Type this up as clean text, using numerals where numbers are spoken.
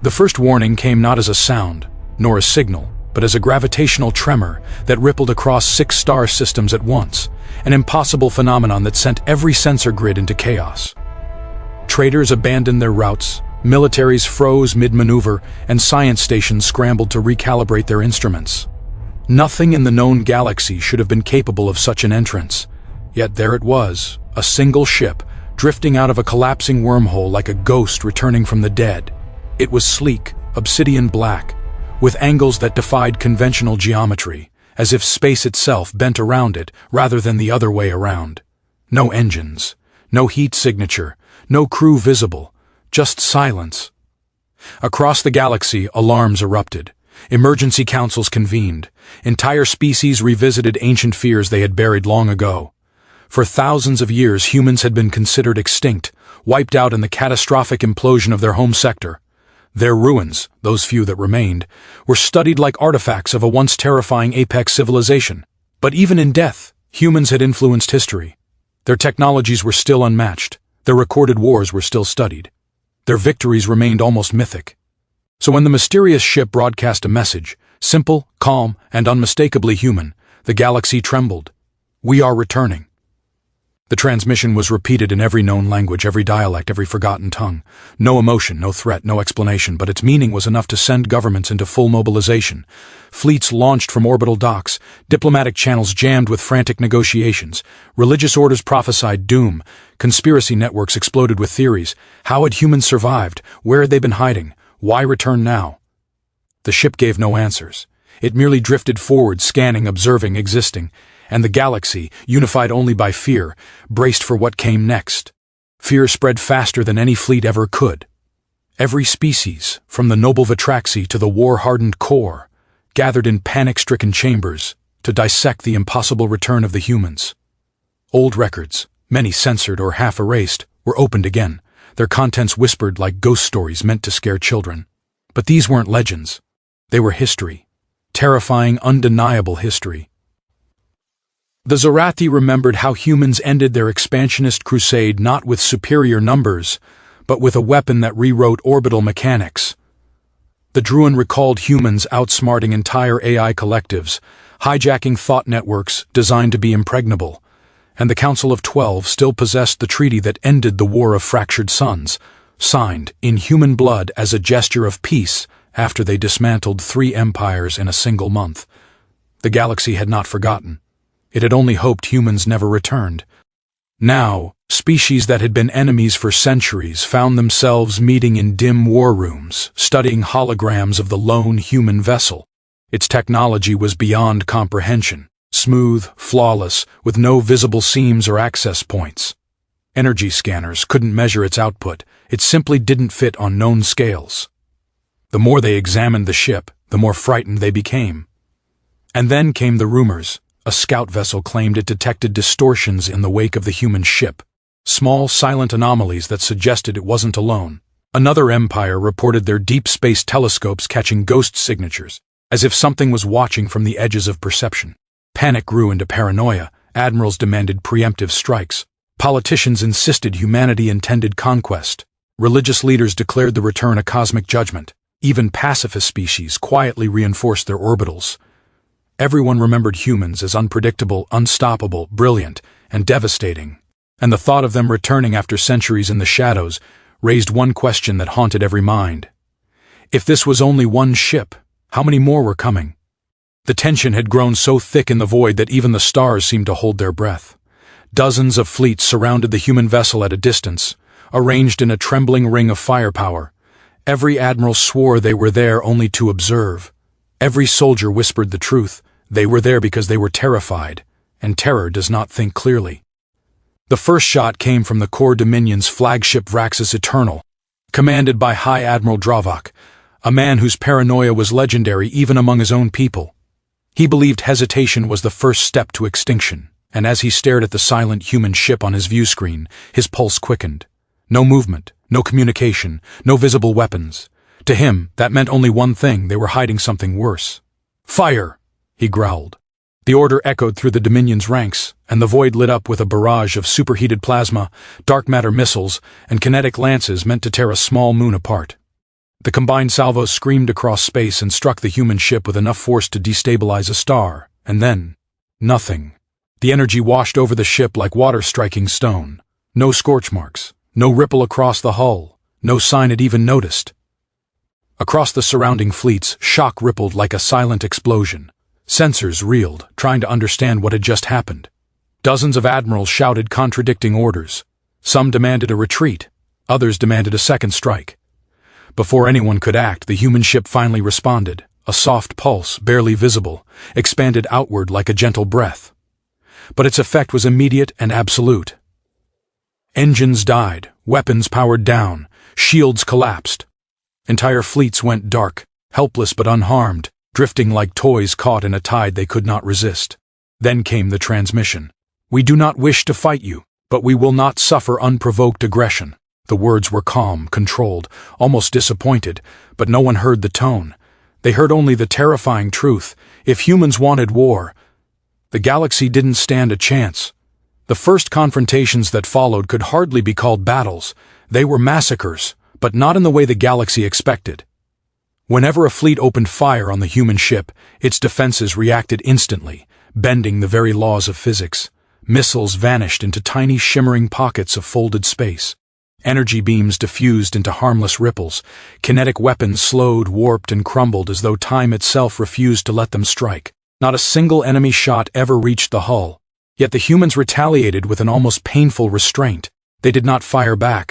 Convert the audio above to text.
The first warning came not as a sound, nor a signal, but as a gravitational tremor that rippled across 6 star systems at once, an impossible phenomenon that sent every sensor grid into chaos. Traders abandoned their routes, militaries froze mid-maneuver, and science stations scrambled to recalibrate their instruments. Nothing in the known galaxy should have been capable of such an entrance, yet there it was, a single ship, drifting out of a collapsing wormhole like a ghost returning from the dead. It was sleek, obsidian black, with angles that defied conventional geometry, as if space itself bent around it rather than the other way around. No engines, no heat signature, no crew visible, just silence. Across the galaxy, alarms erupted. Emergency councils convened. Entire species revisited ancient fears they had buried long ago. For thousands of years, humans had been considered extinct, wiped out in the catastrophic implosion of their home sector. Their ruins, those few that remained, were studied like artifacts of a once terrifying apex civilization. But even in death, humans had influenced history. Their technologies were still unmatched. Their recorded wars were still studied. Their victories remained almost mythic. So when the mysterious ship broadcast a message, simple, calm, and unmistakably human, the galaxy trembled. "We are returning." The transmission was repeated in every known language, every dialect, every forgotten tongue. No emotion, no threat, no explanation, but its meaning was enough to send governments into full mobilization. Fleets launched from orbital docks, diplomatic channels jammed with frantic negotiations, religious orders prophesied doom, conspiracy networks exploded with theories. How had humans survived? Where had they been hiding? Why return now? The ship gave no answers. It merely drifted forward, scanning, observing, existing. And the galaxy, unified only by fear, braced for what came next. Fear spread faster than any fleet ever could. Every species, from the noble Vitraxi to the war-hardened core, gathered in panic-stricken chambers to dissect the impossible return of the humans. Old records, many censored or half-erased, were opened again, their contents whispered like ghost stories meant to scare children. But these weren't legends. They were history. Terrifying, undeniable history. The Zorathi remembered how humans ended their expansionist crusade not with superior numbers, but with a weapon that rewrote orbital mechanics. The Druin recalled humans outsmarting entire AI collectives, hijacking thought networks designed to be impregnable, and the Council of 12 still possessed the treaty that ended the War of Fractured Suns, signed in human blood as a gesture of peace after they dismantled 3 empires in a single month. The galaxy had not forgotten. It had only hoped humans never returned. Now, species that had been enemies for centuries found themselves meeting in dim war rooms, studying holograms of the lone human vessel. Its technology was beyond comprehension, smooth, flawless, with no visible seams or access points. Energy scanners couldn't measure its output. It simply didn't fit on known scales. The more they examined the ship, the more frightened they became. And then came the rumors. A scout vessel claimed it detected distortions in the wake of the human ship, small, silent anomalies that suggested it wasn't alone. Another empire reported their deep space telescopes catching ghost signatures, as if something was watching from the edges of perception. Panic grew into paranoia. Admirals demanded preemptive strikes. Politicians insisted humanity intended conquest. Religious leaders declared the return a cosmic judgment. Even pacifist species quietly reinforced their orbitals. Everyone remembered humans as unpredictable, unstoppable, brilliant, and devastating, and the thought of them returning after centuries in the shadows raised one question that haunted every mind. If this was only one ship, how many more were coming? The tension had grown so thick in the void that even the stars seemed to hold their breath. Dozens of fleets surrounded the human vessel at a distance, arranged in a trembling ring of firepower. Every admiral swore they were there only to observe. Every soldier whispered the truth. They were there because they were terrified, and terror does not think clearly. The first shot came from the Core Dominion's flagship Vraxis Eternal, commanded by High Admiral Dravok, a man whose paranoia was legendary even among his own people. He believed hesitation was the first step to extinction, and as he stared at the silent human ship on his view screen, his pulse quickened. No movement, no communication, no visible weapons. To him, that meant only one thing: they were hiding something worse. "Fire!" he growled. The order echoed through the Dominion's ranks, and the void lit up with a barrage of superheated plasma, dark matter missiles, and kinetic lances meant to tear a small moon apart. The combined salvos screamed across space and struck the human ship with enough force to destabilize a star, and then, nothing. The energy washed over the ship like water striking stone. No scorch marks, no ripple across the hull, no sign it even noticed. Across the surrounding fleets, shock rippled like a silent explosion. Sensors reeled, trying to understand what had just happened. Dozens of admirals shouted contradicting orders. Some demanded a retreat, others demanded a second strike. Before anyone could act, the human ship finally responded. A soft pulse, barely visible, expanded outward like a gentle breath. But its effect was immediate and absolute. Engines died, weapons powered down, shields collapsed. Entire fleets went dark, helpless but unharmed, drifting like toys caught in a tide they could not resist. Then came the transmission. "We do not wish to fight you, but we will not suffer unprovoked aggression." The words were calm, controlled, almost disappointed, but no one heard the tone. They heard only the terrifying truth. If humans wanted war, the galaxy didn't stand a chance. The first confrontations that followed could hardly be called battles. They were massacres, but not in the way the galaxy expected. Whenever a fleet opened fire on the human ship, its defenses reacted instantly, bending the very laws of physics. Missiles vanished into tiny shimmering pockets of folded space. Energy beams diffused into harmless ripples. Kinetic weapons slowed, warped, and crumbled as though time itself refused to let them strike. Not a single enemy shot ever reached the hull. Yet the humans retaliated with an almost painful restraint. They did not fire back.